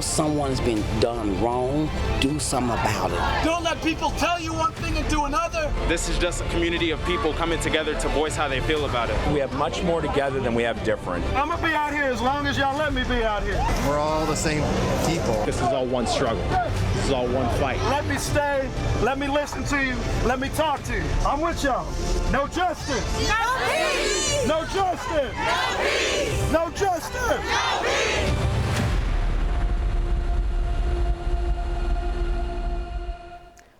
someone's been done wrong, do something about it. Don't let people tell you one thing and do another. This is just a community of people coming together to voice how they feel about it. We have much more together than we have different. I'm gonna be out here as long as y'all let me be out here. We're all the same people. This is all one struggle. This is all one fight. Let me stay, let me listen to you, let me talk to you. I'm with y'all. No justice. No peace. No justice. No peace. No justice. No peace.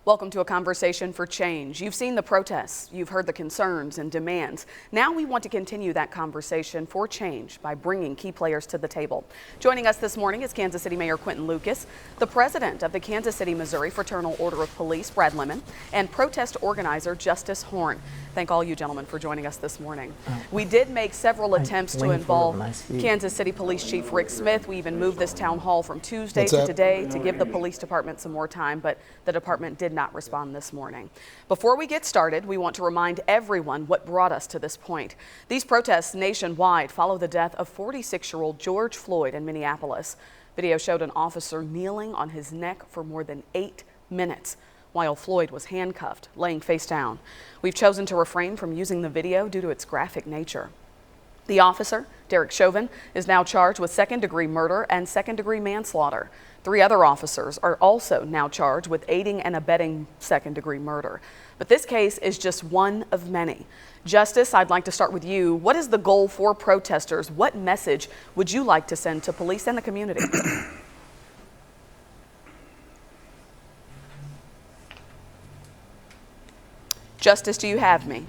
Welcome to A Conversation for Change. You've seen the protests, you've heard the concerns and demands. Now we want to continue that conversation for change by bringing key players to the table. Joining us this morning is Kansas City Mayor Quinton Lucas, the president of the Kansas City, Missouri Fraternal Order of Police, Brad Lemon, and protest organizer Justice Horn. Thank all you gentlemen for joining us this morning. We did make several attempts to involve Kansas City Police Chief Rick Smith. We even moved this town hall from Tuesday to today to give the police department some more time, but the department did not respond this morning. Before we get started, we want to remind everyone what brought us to this point. These protests nationwide follow the death of 46-year-old George Floyd in Minneapolis. Video showed an officer kneeling on his neck for more than 8 minutes while Floyd was handcuffed, laying face down. We've chosen to refrain from using the video due to its graphic nature. The officer, Derek Chauvin, is now charged with second-degree murder and second-degree manslaughter. 3 other officers are also now charged with aiding and abetting second-degree murder. But this case is just one of many. Justice, I'd like to start with you. What is the goal for protesters? What message would you like to send to police and the community? Justice, do you have me?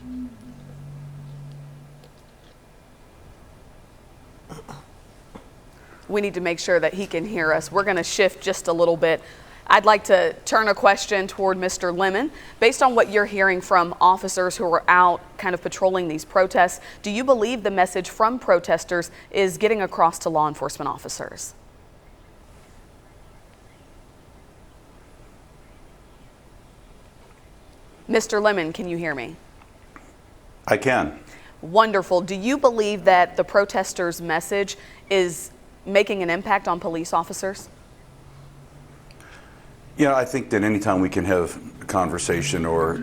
We need to make sure that he can hear us. We're going to shift just a little bit. I'd like to turn a question toward Mr. Lemon. Based on what you're hearing from officers who are out kind of patrolling these protests, do you believe the message from protesters is getting across to law enforcement officers? Mr. Lemon, can you hear me? I can. Wonderful. Do you believe that the protesters' message is making an impact on police officers? Yeah, I think that anytime we can have a conversation or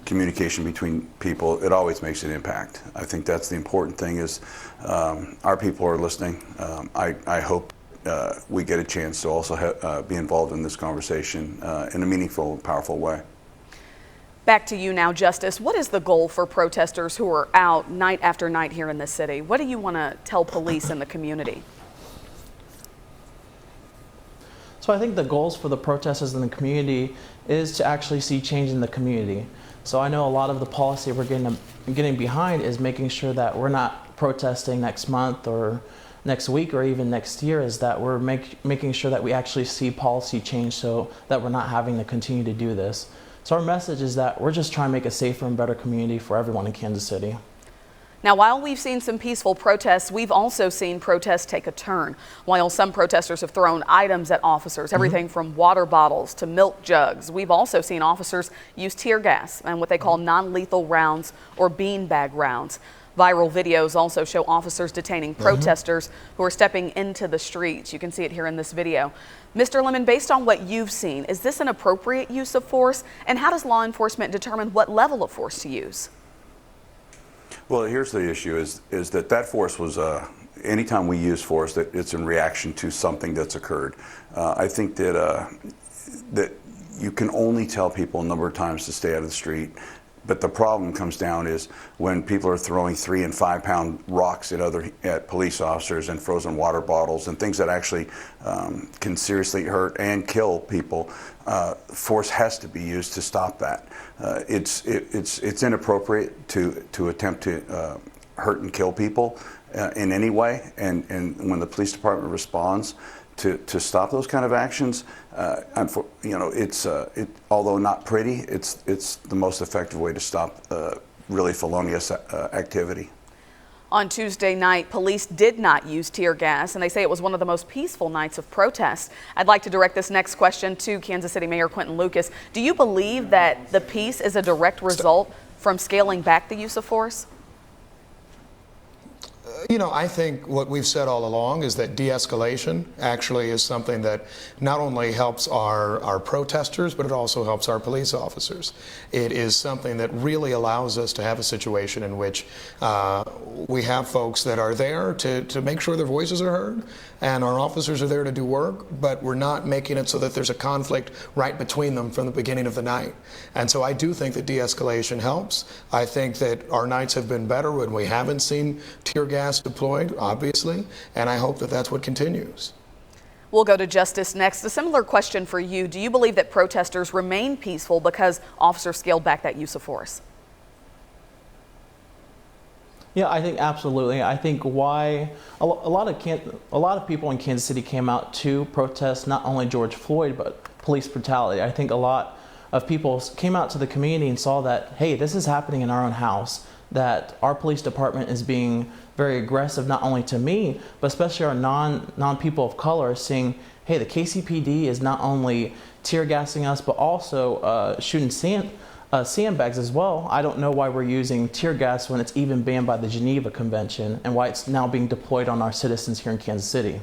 communication between people, it always makes an impact. I think that's the important thing is our people are listening. I hope we get a chance to also be involved in this conversation in a meaningful and powerful way. Back to you now, Justice. What is the goal for protesters who are out night after night here in this city? What do you want to tell police and the community? So I think the goals for the protesters in the community is to actually see change in the community. So I know a lot of the policy we're getting behind is making sure that we're not protesting next month or next week or even next year, is that we're making sure that we actually see policy change so that we're not having to continue to do this. So our message is that we're just trying to make a safer and better community for everyone in Kansas City. Now, while we've seen some peaceful protests, we've also seen protests take a turn. While some protesters have thrown items at officers, everything from water bottles to milk jugs, we've also seen officers use tear gas and what they call non-lethal rounds or beanbag rounds. Viral videos also show officers detaining protesters who are stepping into the streets. You can see it here in this video. Mr. Lemon, based on what you've seen, is this an appropriate use of force? And how does law enforcement determine what level of force to use? Well, here's the issue is that force was, anytime we use force, that it's in reaction to something that's occurred. I think that, that you can only tell people a number of times to stay out of the street. But the problem comes down is when people are throwing 3- and 5-pound rocks at police officers and frozen water bottles and things that actually can seriously hurt and kill people. Force has to be used to stop that. It's inappropriate to attempt to hurt and kill people in any way. And when the police department responds to stop those kind of actions, although not pretty, it's the most effective way to stop really felonious activity. On Tuesday night, police did not use tear gas, and they say it was one of the most peaceful nights of protest. I'd like to direct this next question to Kansas City Mayor Quinton Lucas. Do you believe that the peace is a direct result from scaling back the use of force? You know, I think what we've said all along is that de-escalation actually is something that not only helps our protesters, but it also helps our police officers. It is something that really allows us to have a situation in which we have folks that are there to make sure their voices are heard, and our officers are there to do work, but we're not making it so that there's a conflict right between them from the beginning of the night. And so I do think that de-escalation helps. I think that our nights have been better when we haven't seen tear gas deployed, obviously, and I hope that that's what continues. We'll go to Justice next. A similar question for you. Do you believe that protesters remain peaceful because officers scaled back that use of force? Yeah, I think absolutely. I think why a lot of people in Kansas City came out to protest not only George Floyd, but police brutality. I think a lot of people came out to the community and saw that, hey, this is happening in our own house, that our police department is being very aggressive, not only to me, but especially our non-people of color, seeing, hey, the KCPD is not only tear gassing us, but also shooting sandbags as well. I don't know why we're using tear gas when it's even banned by the Geneva Convention, and why it's now being deployed on our citizens here in Kansas City.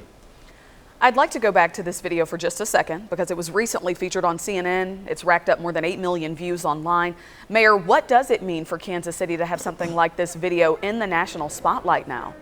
I'd like to go back to this video for just a second because it was recently featured on CNN. It's racked up more than 8 million views online. Mayor, what does it mean for Kansas City to have something like this video in the national spotlight now?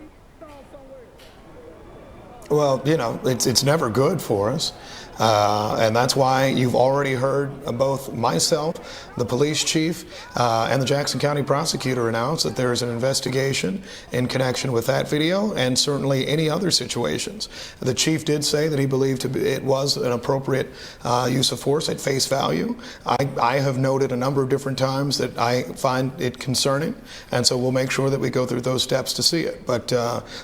Well, you know, it's never good for us. And that's why you've already heard both myself, the police chief, and the Jackson County prosecutor announce that there is an investigation in connection with that video and certainly any other situations. The chief did say that he believed it was an appropriate use of force at face value. I have noted a number of different times that I find it concerning, and so we'll make sure that we go through those steps to see it. But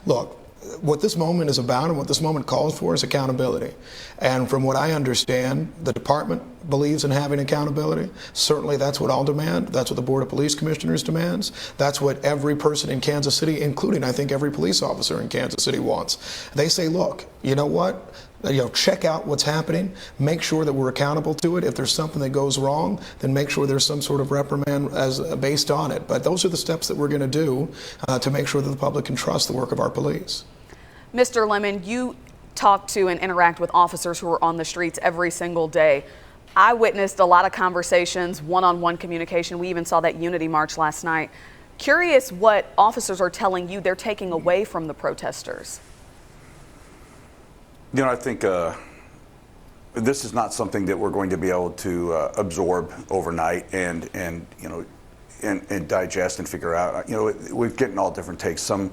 look, what this moment is about and what this moment calls for is accountability. And from what I understand, the department believes in having accountability. Certainly that's what I'll demand. That's what the Board of Police Commissioners demands. That's what every person in Kansas City, including I think every police officer in Kansas City, wants. They say, look, you know what? Check out what's happening, make sure that we're accountable to it. If there's something that goes wrong, then make sure there's some sort of reprimand based on it. But those are the steps that we're going to do to make sure that the public can trust the work of our police. Mr. Lemon, you talk to and interact with officers who are on the streets every single day. I witnessed a lot of conversations, one-on-one communication. We even saw that unity march last night. Curious what officers are telling you they're taking away from the protesters. You know, I think this is not something that we're going to be able to absorb overnight and you know, and digest and figure out. You know, we've gotten all different takes. Some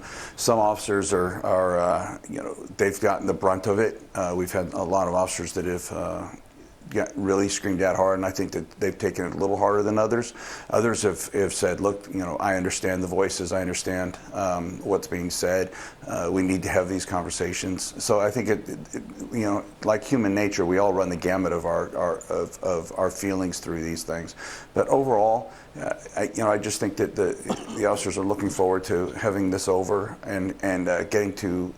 officers are you know, they've gotten the brunt of it. We've had a lot of officers that have really screamed out hard, and I think that they've taken it a little harder than others. Others have said, look, you know, I understand the voices, I understand what's being said. We need to have these conversations. So I think you know, like human nature, we all run the gamut of our feelings through these things. But overall, you know, I just think that the officers are looking forward to having this over and getting to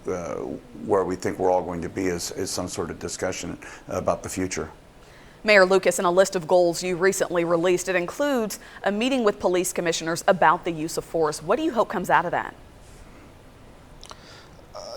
where we think we're all going to be is some sort of discussion about the future. Mayor Lucas, in a list of goals you recently released, it includes a meeting with police commissioners about the use of force. What do you hope comes out of that?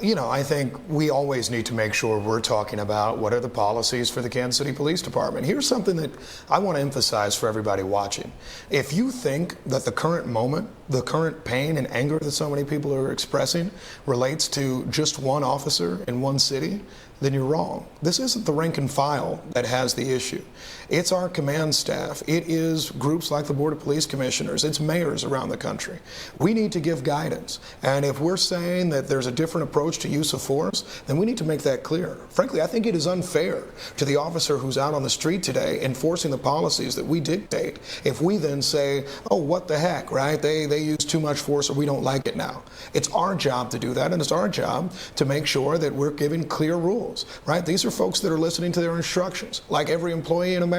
You know, I think we always need to make sure we're talking about what are the policies for the Kansas City Police Department. Here's something that I want to emphasize for everybody watching. If you think that the current moment, the current pain and anger that so many people are expressing relates to just one officer in one city, then you're wrong. This isn't the rank and file that has the issue. It's our command staff. It is groups like the Board of Police Commissioners. It's mayors around the country. We need to give guidance. And if we're saying that there's a different approach to use of force, then we need to make that clear. Frankly, I think it is unfair to the officer who's out on the street today enforcing the policies that we dictate if we then say, oh, what the heck, right? They use too much force or we don't like it now. It's our job to do that, and it's our job to make sure that we're giving clear rules, right? These are folks that are listening to their instructions, like every employee in America.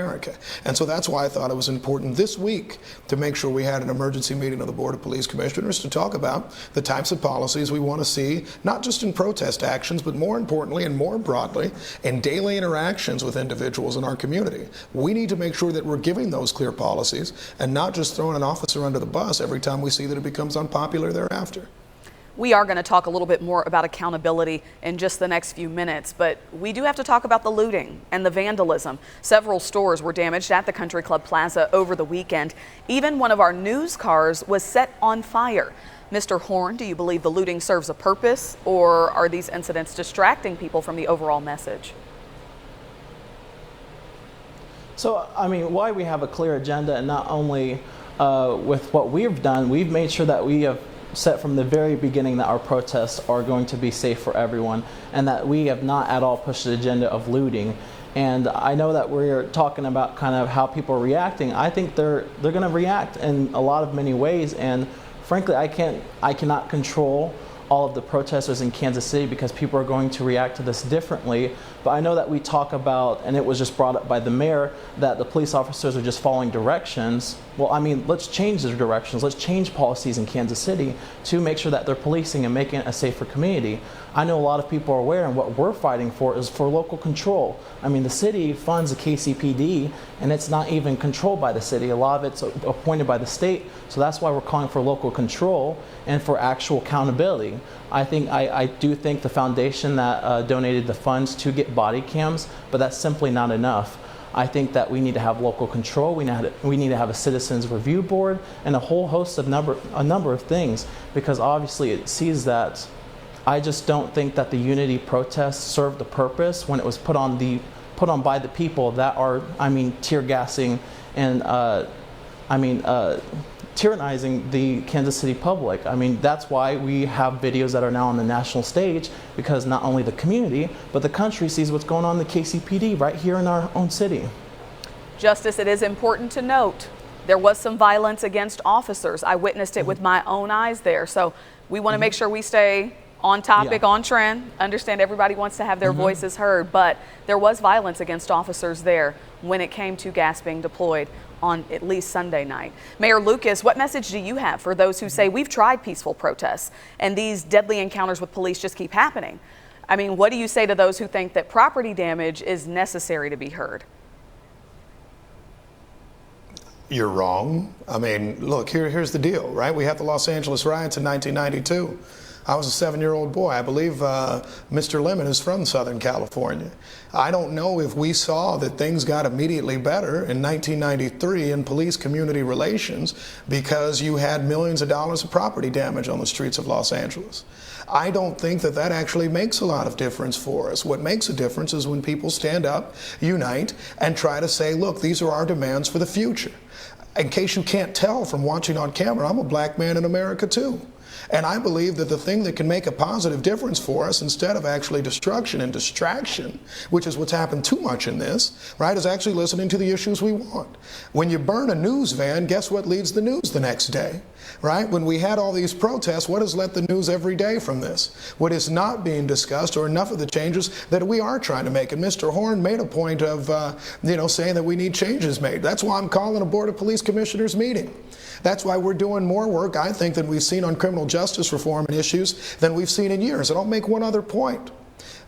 And so that's why I thought it was important this week to make sure we had an emergency meeting of the Board of Police Commissioners to talk about the types of policies we want to see, not just in protest actions, but more importantly and more broadly, in daily interactions with individuals in our community. We need to make sure that we're giving those clear policies and not just throwing an officer under the bus every time we see that it becomes unpopular thereafter. We are going to talk a little bit more about accountability in just the next few minutes, but we do have to talk about the looting and the vandalism. Several stores were damaged at the Country Club Plaza over the weekend. Even one of our news cars was set on fire. Mr. Horn, do you believe the looting serves a purpose, or are these incidents distracting people from the overall message? So, I mean, why we have a clear agenda, and not only with what we've done, we've made sure that we have set from the very beginning that our protests are going to be safe for everyone, and that we have not at all pushed the agenda of looting. And I know that we're talking about kind of how people are reacting. I think they're going to react in a lot of many ways, and frankly, I cannot control all of the protesters in Kansas City because people are going to react to this differently. But I know that we talk about, and it was just brought up by the mayor, that the police officers are just following directions. Well, I mean, let's change their directions. Let's change policies in Kansas City to make sure that they're policing and making it a safer community. I know a lot of people are aware, and what we're fighting for is for local control. I mean, the city funds the KCPD, and it's not even controlled by the city. A lot of it's appointed by the state, so that's why we're calling for local control and for actual accountability. I do think the foundation that donated the funds to get body cams, but that's simply not enough. I think that we need to have local control. We need to have a citizens review board and a whole host of a number of things, because obviously it sees that. I just don't think that the unity protest served the purpose when it was put on by the people that are, I mean, tear gassing and tyrannizing the Kansas City public. I mean, that's why we have videos that are now on the national stage, because not only the community, but the country sees what's going on in the KCPD right here in our own city. Justice, it is important to note there was some violence against officers. I witnessed it with my own eyes there. So we want to make sure we stay on topic, on trend. Understand everybody wants to have their voices heard, but there was violence against officers there when it came to gas being deployed on at least Sunday night. Mayor Lucas, what message do you have for those who say we've tried peaceful protests and these deadly encounters with police just keep happening? I mean, what do you say to those who think that property damage is necessary to be heard? You're wrong. I mean, look, here's the deal, right? We had the Los Angeles riots in 1992. I was a 7-year-old boy. I believe Mr. Lemon is from Southern California. I don't know if we saw that things got immediately better in 1993 in police community relations because you had millions of dollars of property damage on the streets of Los Angeles. I don't think that that actually makes a lot of difference for us. What makes a difference is when people stand up, unite, and try to say, look, these are our demands for the future. In case you can't tell from watching on camera, I'm a black man in America too. And I believe that the thing that can make a positive difference for us, instead of actually destruction and distraction, which is what's happened too much in this, right, is actually listening to the issues we want. When you burn a news van, guess what leads the news the next day, right? When we had all these protests, what has led the news every day from this? What is not being discussed are enough of the changes that we are trying to make. And Mr. Horn made a point of, saying that we need changes made. That's why I'm calling a Board of Police Commissioners meeting. That's why we're doing more work, I think, than we've seen on criminal justice reform and issues than we've seen in years. And I'll make one other point.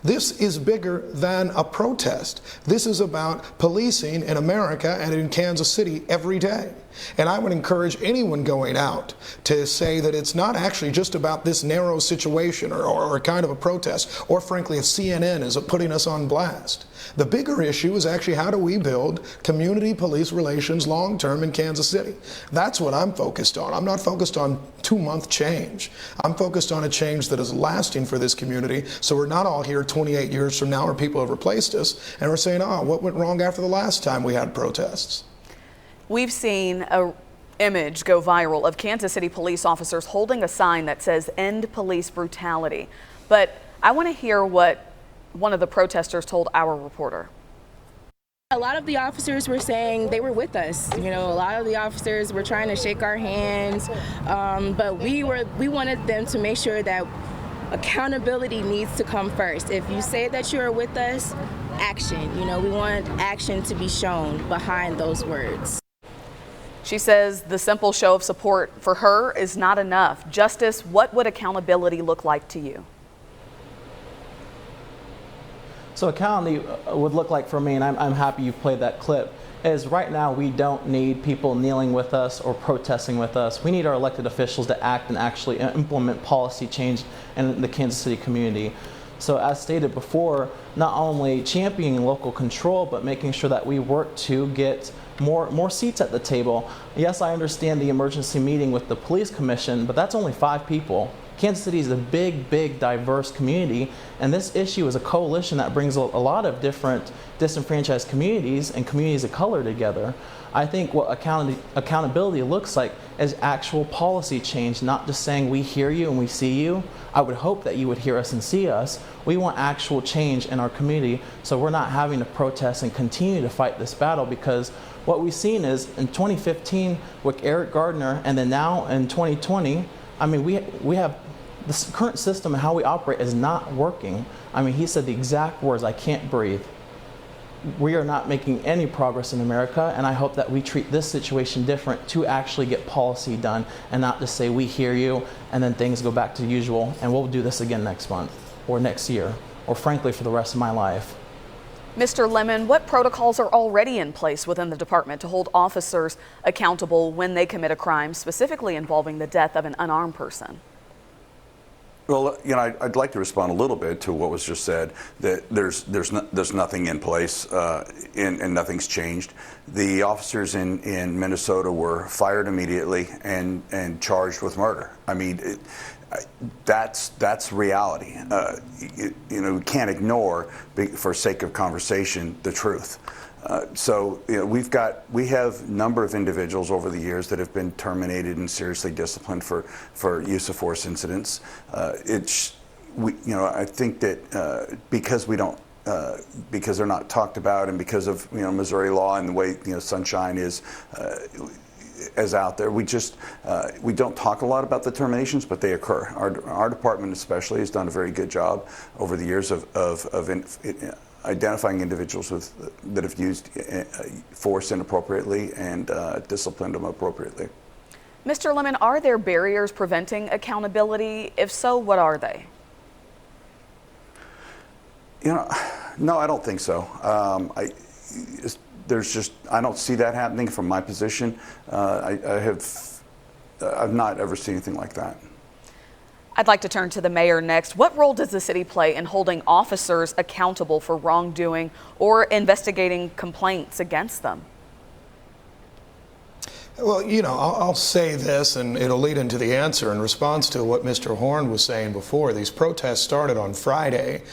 This is bigger than a protest. This is about policing in America and in Kansas City every day. And I would encourage anyone going out to say that it's not actually just about this narrow situation or kind of a protest, or frankly, if CNN is putting us on blast. The bigger issue is actually how do we build community police relations long-term in Kansas City. That's what I'm focused on. I'm not focused on 2-month change. I'm focused on a change that is lasting for this community, so we're not all here 28 years from now, or people have replaced us, and we're saying, oh, what went wrong after the last time we had protests? We've seen an image go viral of Kansas City police officers holding a sign that says "End Police Brutality." But I want to hear what one of the protesters told our reporter. A lot of the officers were saying they were with us. You know, a lot of the officers were trying to shake our hands, but we wanted them to make sure that accountability needs to come first. If you say that you're with us, action. You know, we want action to be shown behind those words. She says the simple show of support for her is not enough. Justice, what would accountability look like to you? So accountability would look like for me, and I'm happy you played that clip, is right now we don't need people kneeling with us or protesting with us. We need our elected officials to act and actually implement policy change in the Kansas City community. So as stated before, not only championing local control, but making sure that we work to get more seats at the table. Yes, I understand the emergency meeting with the police commission, but that's only 5 people. Kansas City is a big, diverse community, and this issue is a coalition that brings a lot of different disenfranchised communities and communities of color together. I think what accountability looks like is actual policy change, not just saying we hear you and we see you. I would hope that you would hear us and see us. We want actual change in our community, so we're not having to protest and continue to fight this battle, because what we've seen is in 2015 with Eric Gardner, and then now in 2020, I mean, we have this current system and how we operate is not working. I mean, he said the exact words, "I can't breathe." We are not making any progress in America, and I hope that we treat this situation different to actually get policy done and not just say we hear you and then things go back to usual and we'll do this again next month or next year or frankly for the rest of my life. Mr. Lemon, what protocols are already in place within the department to hold officers accountable when they commit a crime, specifically involving the death of an unarmed person? Well, you know, I'd like to respond a little bit to what was just said, that there's nothing in place and nothing's changed. The officers in Minnesota were fired immediately and charged with murder. I mean, that's reality. You know, we can't ignore, for sake of conversation, the truth. So you know, we have a number of individuals over the years that have been terminated and seriously disciplined for use of force incidents. You know, I think that because we don't, because they're not talked about, and because of Missouri law and the way Sunshine is out there, we don't talk a lot about the terminations, but they occur. Our department especially has done a very good job over the years of identifying individuals that have used force inappropriately and disciplined them appropriately. Mr. Lemon, are there barriers preventing accountability? If so, what are they? You know, no, I don't think so. I don't see that happening from my position. I've not ever seen anything like that. I'd like to turn to the mayor next. What role does the city play in holding officers accountable for wrongdoing or investigating complaints against them? Well, you know, I'll say this, and it'll lead into the answer in response to what Mr. Horn was saying before. These protests started on Friday.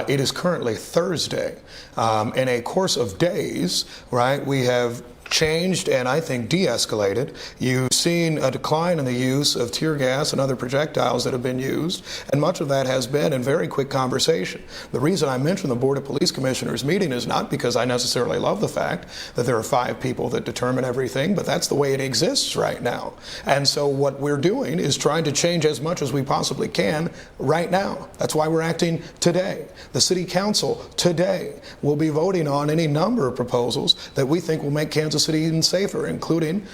It is currently Thursday. In a course of days, right, we have changed and I think de-escalated. You've seen a decline in the use of tear gas and other projectiles that have been used, and much of that has been in very quick conversation. The reason I mentioned the Board of Police Commissioners meeting is not because I necessarily love the fact that there are 5 people that determine everything, but that's the way it exists right now. And so what we're doing is trying to change as much as we possibly can right now. That's why we're acting today. The City Council today will be voting on any number of proposals that we think will make Kansas City even safer, including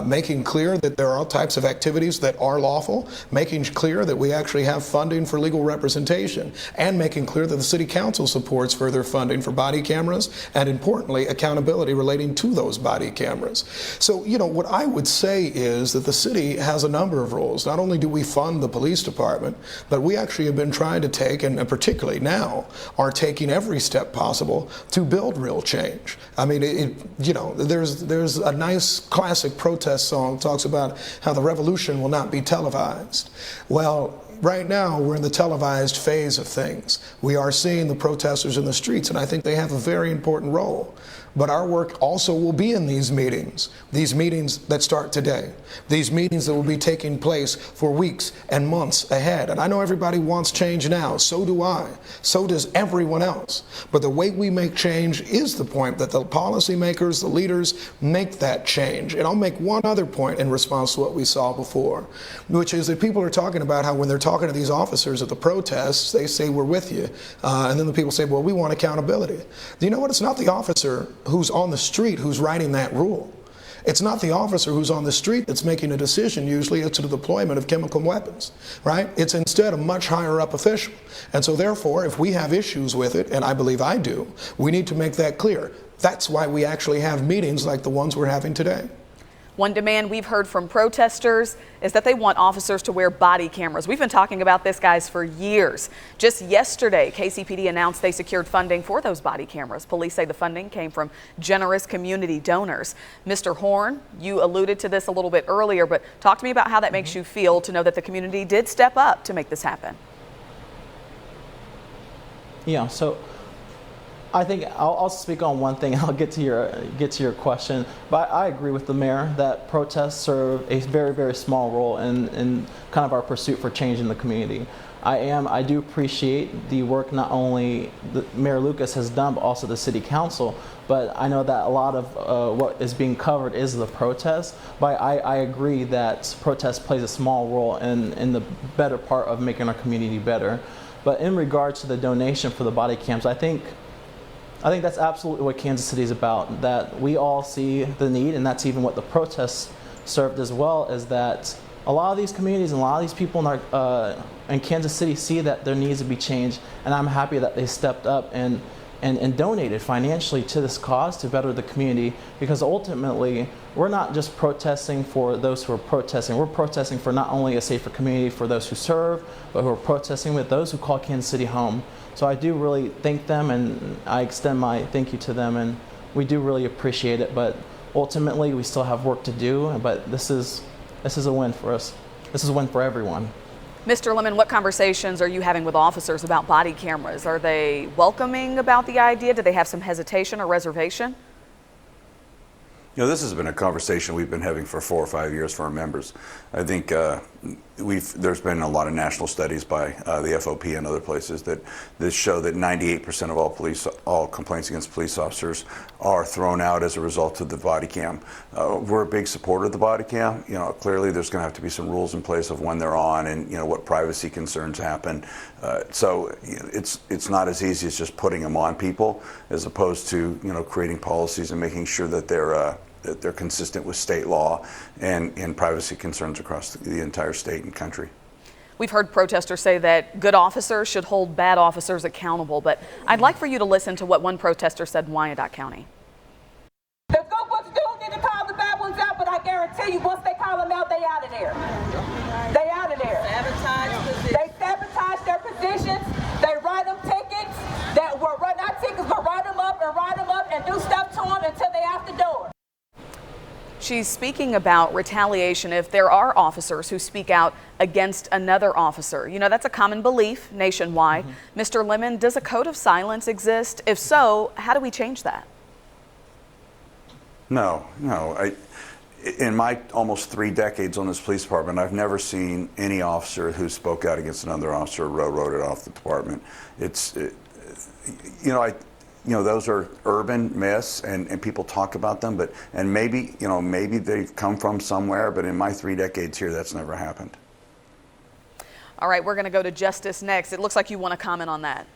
making clear that there are all types of activities that are lawful, making clear that we actually have funding for legal representation, and making clear that the City Council supports further funding for body cameras, and importantly, accountability relating to those body cameras. So, you know, what I would say is that the city has a number of roles. Not only do we fund the police department, but we actually have been trying to take, and particularly now, are taking every step possible to build real change. I mean, you know, there's a nice classic protest song that talks about how the revolution will not be televised. Well, right now we're in the televised phase of things. We are seeing the protesters in the streets, and I think they have a very important role. But our work also will be in these meetings that start today, these meetings that will be taking place for weeks and months ahead. And I know everybody wants change now, so do I, so does everyone else. But the way we make change is the point that the policymakers, the leaders, make that change. And I'll make one other point in response to what we saw before, which is that people are talking about how when they're talking to these officers at the protests, they say, we're with you. And then the people say, well, we want accountability. Do you know what? It's not the officer who's on the street who's writing that rule. It's not the officer who's on the street that's making a decision usually as to the deployment of chemical weapons, right? It's instead a much higher up official. And so therefore, if we have issues with it, and I believe I do, we need to make that clear. That's why we actually have meetings like the ones we're having today. One demand we've heard from protesters is that they want officers to wear body cameras. We've been talking about this, guys, for years. Just yesterday, KCPD announced they secured funding for those body cameras. Police say the funding came from generous community donors. Mr. Horn, you alluded to this a little bit earlier, but talk to me about how that makes you feel to know that the community did step up to make this happen. Yeah, so I think I'll speak on one thing. I'll get to your question. But I agree with the mayor that protests serve a very, very small role in kind of our pursuit for change in the community. I do appreciate the work not only Mayor Lucas has done, but also the city council. But I know that a lot of what is being covered is the protest. But I agree that protest plays a small role in the better part of making our community better. But in regards to the donation for the body cams, I think that's absolutely what Kansas City is about, that we all see the need, and that's even what the protests served as well, is that a lot of these communities and a lot of these people in Kansas City see that there needs to be change, and I'm happy that they stepped up and donated financially to this cause to better the community, because ultimately we're not just protesting for those who are protesting. We're protesting for not only a safer community for those who serve, but who are protesting with those who call Kansas City home. So I do really thank them, and I extend my thank you to them, and we do really appreciate it. But ultimately we still have work to do, but this is a win for us. This is a win for everyone. Mr. Lemon, what conversations are you having with officers about body cameras? Are they welcoming about the idea? Do they have some hesitation or reservation? You know, this has been a conversation we've been having for 4 or 5 years for our members. I think there's been a lot of national studies by the FOP and other places that show that 98% of all complaints against police officers are thrown out as a result of the body cam. We're a big supporter of the body cam. You know, clearly there's going to have to be some rules in place of when they're on, and you know what privacy concerns happen. So you know, it's not as easy as just putting them on people, as opposed to creating policies and making sure that they're consistent with state law and privacy concerns across the entire state and country. We've heard protesters say that good officers should hold bad officers accountable, but I'd like for you to listen to what one protester said in Wyandotte County. The good ones do need to call the bad ones out, but I guarantee you, once they call them out, they out of there. They out of there. They sabotage their positions. They write them tickets that were not tickets, but write them up and do stuff to them until they out the door. She's speaking about retaliation if there are officers who speak out against another officer. You know, that's a common belief nationwide. Mr. Lemon, does a code of silence exist? If so, how do we change that? No. In my almost 3 decades on this police department, I've never seen any officer who spoke out against another officer railroaded off the department. Those are urban myths, and people talk about them, and maybe they've come from somewhere, but in my 3 decades here, that's never happened. All right, we're going to go to Justice next. It looks like you want to comment on that.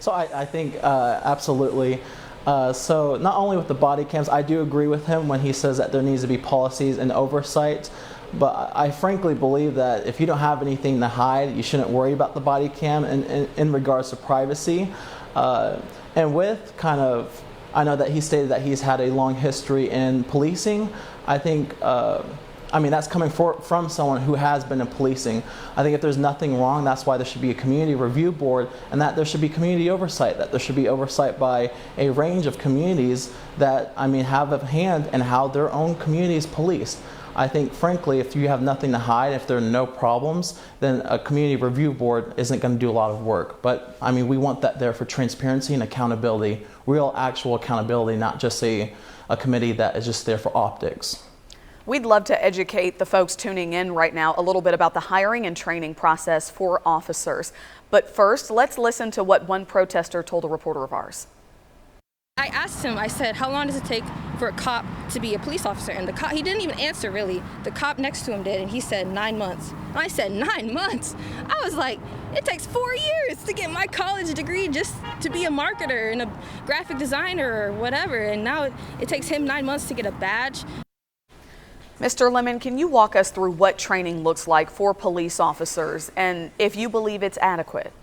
So I think absolutely. So not only with the body cams, I do agree with him when he says that there needs to be policies and oversight. But I frankly believe that if you don't have anything to hide, you shouldn't worry about the body cam in regards to privacy. And with I know that he stated that he's had a long history in policing. I think, that's coming from someone who has been in policing. I think if there's nothing wrong, that's why there should be a community review board, and that there should be community oversight, that there should be oversight by a range of communities that, have a hand in how their own community is policed. I think, frankly, if you have nothing to hide, if there are no problems, then a community review board isn't going to do a lot of work. But, we want that there for transparency and accountability, real actual accountability, not just a committee that is just there for optics. We'd love to educate the folks tuning in right now a little bit about the hiring and training process for officers. But first, let's listen to what one protester told a reporter of ours. I asked him, I said, how long does it take for a cop to be a police officer? And the cop, he didn't even answer really. The cop next to him did, and he said 9 months. And I said, 9 months? I was like, it takes 4 years to get my college degree just to be a marketer and a graphic designer or whatever. And now it takes him 9 months to get a badge. Mr. Lemon, can you walk us through what training looks like for police officers and if you believe it's adequate?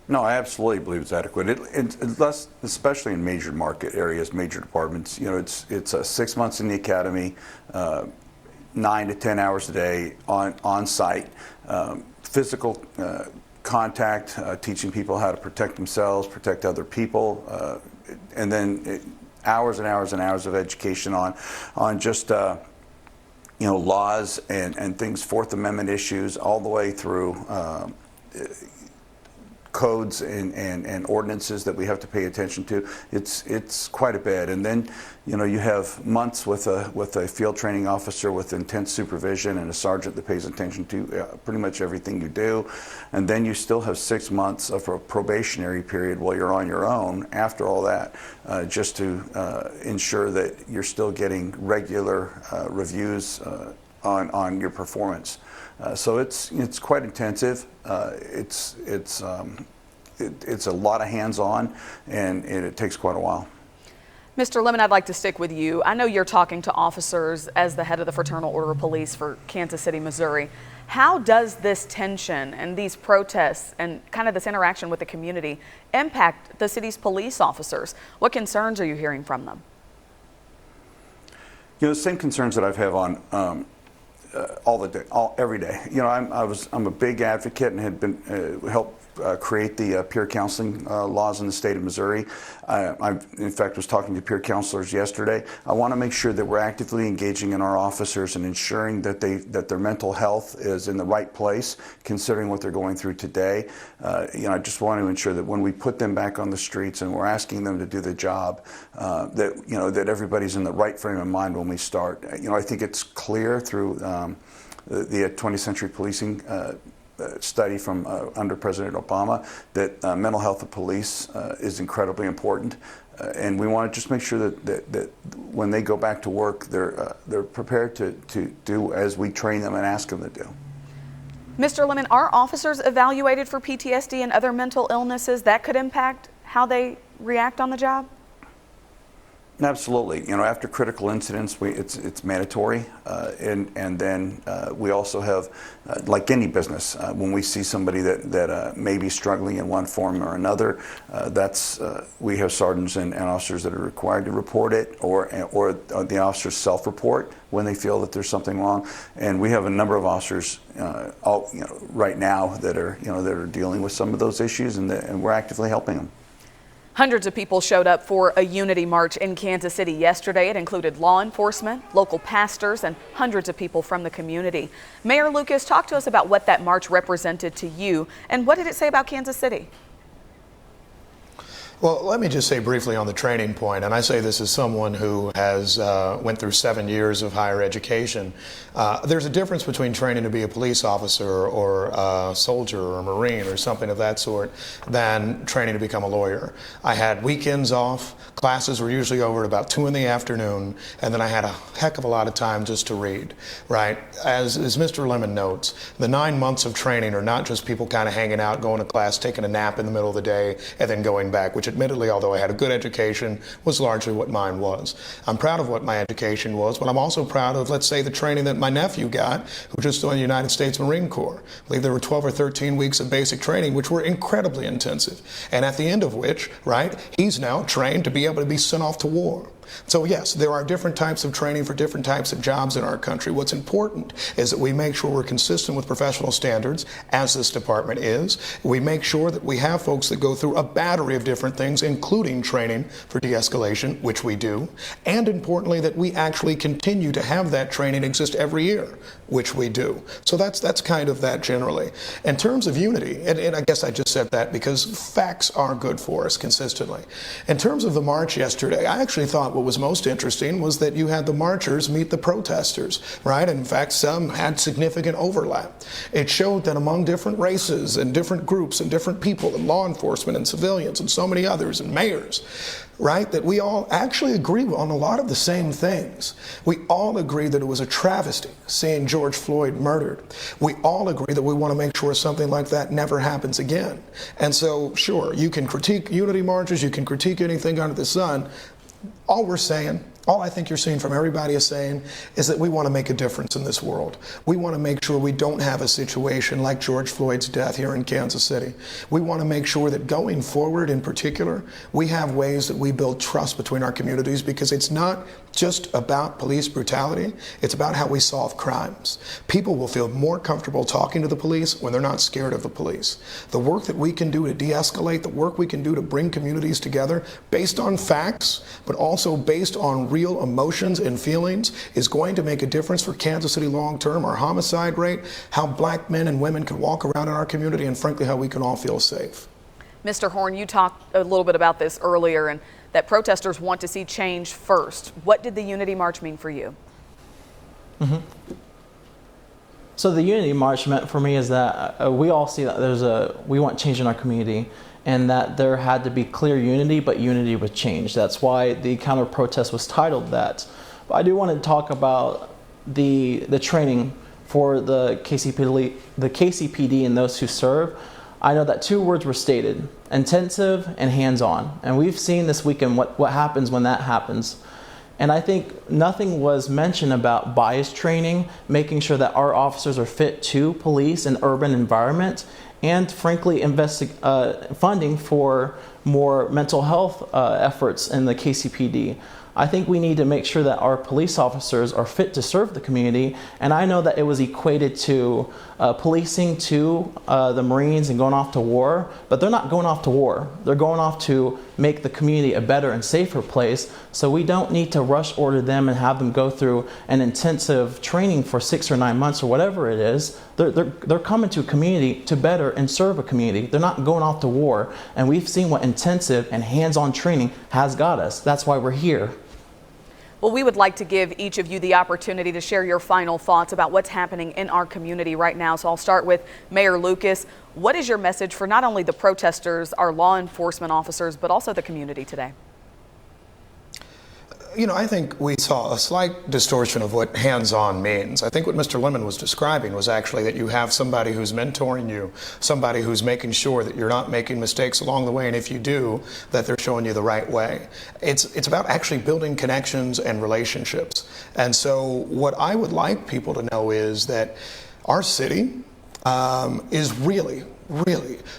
No, I absolutely believe it's adequate. Less, especially in major market areas, major departments. You know, it's 6 months in the academy, 9 to 10 hours a day on site, physical contact, teaching people how to protect themselves, protect other people, and then hours and hours and hours of education on just you know, laws and things, Fourth Amendment issues, all the way through codes and ordinances that we have to pay attention to. It's quite a bit. And then, you know, you have months with a field training officer with intense supervision and a sergeant that pays attention to pretty much everything you do. And then you still have 6 months of a probationary period while you're on your own after all that, just to ensure that you're still getting regular reviews on your performance. So it's quite intensive. It's a lot of hands-on, and it takes quite a while. Mr. Lemon, I'd like to stick with you. I know you're talking to officers as the head of the Fraternal Order of Police for Kansas City, Missouri. How does this tension and these protests and kind of this interaction with the community impact the city's police officers? What concerns are you hearing from them? You know, the same concerns that I've had on every day. You know, I'm a big advocate and had been helped create the peer counseling laws in the state of Missouri. I, in fact, was talking to peer counselors yesterday. I want to make sure that we're actively engaging in our officers and ensuring that their mental health is in the right place, considering what they're going through today. You know, I just want to ensure that when we put them back on the streets and we're asking them to do the job, that everybody's in the right frame of mind when we start. You know, I think it's clear through the 20th Century Policing study from under President Obama that mental health of police is incredibly important, and we want to just make sure that when they go back to work, they're prepared to do as we train them and ask them to do. Mr. Lemon, are officers evaluated for PTSD and other mental illnesses that could impact how they react on the job? Absolutely. You know, after critical incidents, it's mandatory, and then we also have, like any business, when we see somebody that may be struggling in one form or another, we have sergeants and officers that are required to report it, or the officers self-report when they feel that there's something wrong. And we have a number of officers, right now that are dealing with some of those issues, and we're actively helping them. Hundreds of people showed up for a unity march in Kansas City yesterday. It included law enforcement, local pastors, and hundreds of people from the community. Mayor Lucas, talk to us about what that march represented to you, and what did it say about Kansas City? Well, let me just say briefly on the training point, and I say this as someone who has went through 7 years of higher education. There's a difference between training to be a police officer or a soldier or a Marine or something of that sort than training to become a lawyer. I had weekends off, classes were usually over at about 2 in the afternoon, and then I had a heck of a lot of time just to read, right? As Mr. Lemon notes, the 9 months of training are not just people kind of hanging out, going to class, taking a nap in the middle of the day, and then going back, which admittedly, although I had a good education, was largely what mine was. I'm proud of what my education was, but I'm also proud of, let's say, the training that my nephew got, who just joined the United States Marine Corps. I believe there were 12 or 13 weeks of basic training, which were incredibly intensive, and at the end of which, right, he's now trained to be able to be sent off to war. So yes, there are different types of training for different types of jobs in our country. What's important is that we make sure we're consistent with professional standards, as this department is. We make sure that we have folks that go through a battery of different things, including training for de-escalation, which we do, and importantly that we actually continue to have that training exist every year, which we do. So that's kind of that generally. In terms of unity, and I guess I just said that because facts are good for us consistently. In terms of the march yesterday, I actually thought what what was most interesting was that you had the marchers meet the protesters, right? In fact, some had significant overlap. It showed that among different races and different groups and different people and law enforcement and civilians and so many others and mayors, right, that we all actually agree on a lot of the same things. We all agree that it was a travesty seeing George Floyd murdered. We all agree that we want to make sure something like that never happens again. And so, sure, you can critique unity marches, you can critique anything under the sun. All we're saying, all I think you're seeing from everybody is saying, is that we want to make a difference in this world. We want to make sure we don't have a situation like George Floyd's death here in Kansas City. We want to make sure that going forward in particular, we have ways that we build trust between our communities, because it's not just about police brutality, it's about how we solve crimes. People will feel more comfortable talking to the police when they're not scared of the police. The work that we can do to de-escalate, the work we can do to bring communities together based on facts, but also based on real emotions and feelings, is going to make a difference for Kansas City long term. Our homicide rate, how black men and women can walk around in our community, and frankly, how we can all feel safe. Mr. Horn, you talked a little bit about this earlier, and that protesters want to see change first. What did the Unity March mean for you? So the Unity March meant for me is that we all see that we want change in our community, and that there had to be clear unity, but unity with change. That's why the counter protest was titled that. But I do want to talk about the training for the KCPD and those who serve. I know that 2 words were stated: intensive and hands-on. And we've seen this weekend what happens when that happens. And I think nothing was mentioned about bias training, making sure that our officers are fit to police an urban environment, and frankly funding for more mental health efforts in the KCPD. I think we need to make sure that our police officers are fit to serve the community, and I know that it was equated to policing to the Marines and going off to war, but they're not going off to war. They're going off to make the community a better and safer place, so we don't need to rush order them and have them go through an intensive training for 6 or 9 months or whatever it is. They're coming to a community to better and serve a community. They're not going off to war, and we've seen what intensive and hands-on training has got us. That's why we're here. Well, we would like to give each of you the opportunity to share your final thoughts about what's happening in our community right now. So I'll start with Mayor Lucas. What is your message for not only the protesters, our law enforcement officers, but also the community today? You know, I think we saw a slight distortion of what hands-on means. I think what Mr. Lemon was describing was actually that you have somebody who's mentoring you, somebody who's making sure that you're not making mistakes along the way, and if you do, that they're showing you the right way. It's about actually building connections and relationships. And so what I would like people to know is that our city is really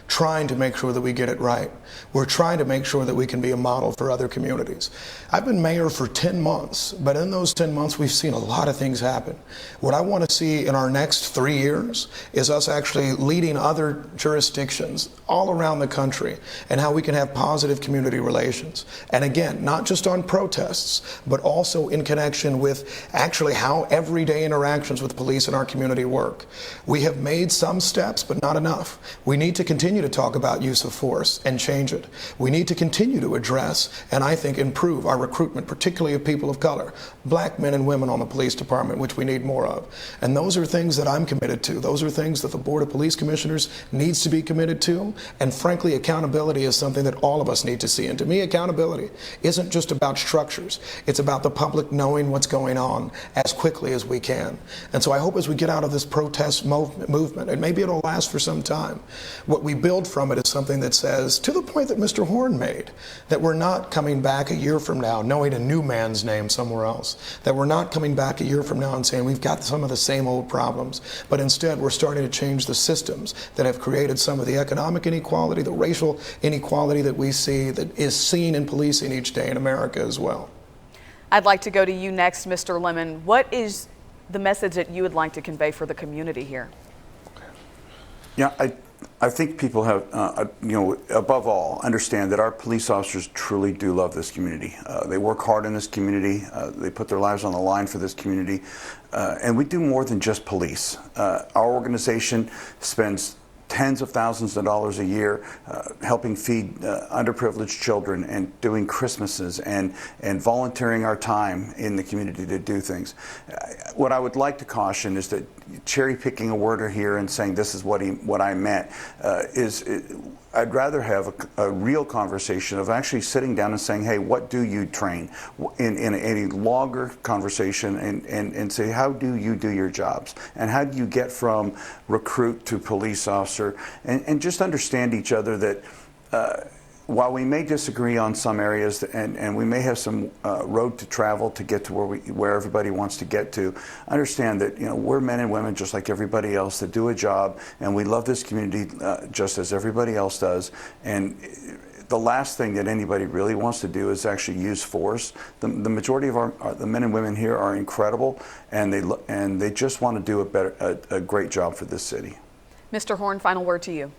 trying to make sure that we get it right. We're trying to make sure that we can be a model for other communities. I've been mayor for 10 months, but in those 10 months, we've seen a lot of things happen. What I want to see in our next 3 years is us actually leading other jurisdictions all around the country, and how we can have positive community relations. And again, not just on protests, but also in connection with actually how everyday interactions with police in our community work. We have made some steps, but not enough. We need to continue to talk about use of force and change it. We need to continue to address and I think improve our recruitment, particularly of people of color, black men and women on the police department, which we need more of. And those are things that I'm committed to. Those are things that the Board of Police Commissioners needs to be committed to. And frankly, accountability is something that all of us need to see. And to me, accountability isn't just about structures. It's about the public knowing what's going on as quickly as we can. And so I hope as we get out of this protest movement, and maybe it'll last for some time, what we build from it is something that says, to the point that Mr. Horn made, that we're not coming back a year from now knowing a new man's name somewhere else, that we're not coming back a year from now and saying we've got some of the same old problems, but instead we're starting to change the systems that have created some of the economic inequality, the racial inequality that we see, that is seen in policing each day in America as well. I'd like to go to you next, Mr. Lemon. What is the message that you would like to convey for the community here? Yeah, I think people have, above all, understand that our police officers truly do love this community. They work hard in this community. They put their lives on the line for this community. And we do more than just police. Our organization spends tens of thousands of dollars a year, helping feed underprivileged children and doing Christmases and volunteering our time in the community to do things. What I would like to caution is that cherry picking a word here and saying this is what I meant I'd rather have a real conversation of actually sitting down and saying, hey, what do you train in a longer conversation and say, how do you do your jobs? And how do you get from recruit to police officer? And just understand each other that while we may disagree on some areas and we may have some road to travel to get to where everybody wants to get to, understand that we're men and women just like everybody else that do a job, and we love this community just as everybody else does. And the last thing that anybody really wants to do is actually use force. The majority of the men and women here are incredible, and they just want to do a great job for this city. Mr. Horn, final word to you.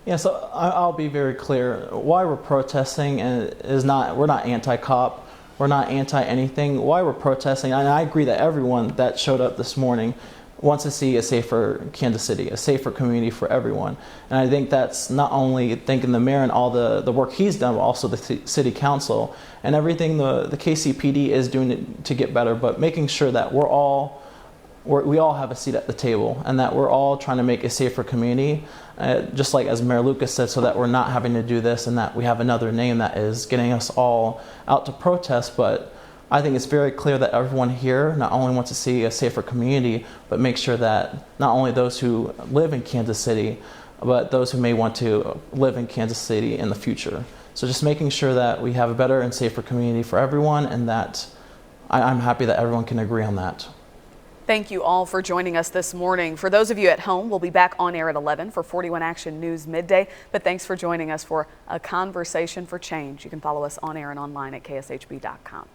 Yeah, so I'll be very clear. Why we're protesting is we're not anti-cop, we're not anti-anything. Why we're protesting, and I agree that everyone that showed up this morning wants to see a safer Kansas City, a safer community for everyone. And I think that's not only thanking the mayor and all the work he's done, but also the city council and everything the KCPD is doing to get better, but making sure that we all have a seat at the table and that we're all trying to make a safer community, just like as Mayor Lucas said, so that we're not having to do this and that we have another name that is getting us all out to protest. But I think it's very clear that everyone here not only wants to see a safer community, but make sure that not only those who live in Kansas City, but those who may want to live in Kansas City in the future. So just making sure that we have a better and safer community for everyone, and that I'm happy that everyone can agree on that. Thank you all for joining us this morning. For those of you at home, we'll be back on air at 11 for 41 Action News Midday. But thanks for joining us for a conversation for change. You can follow us on air and online at kshb.com.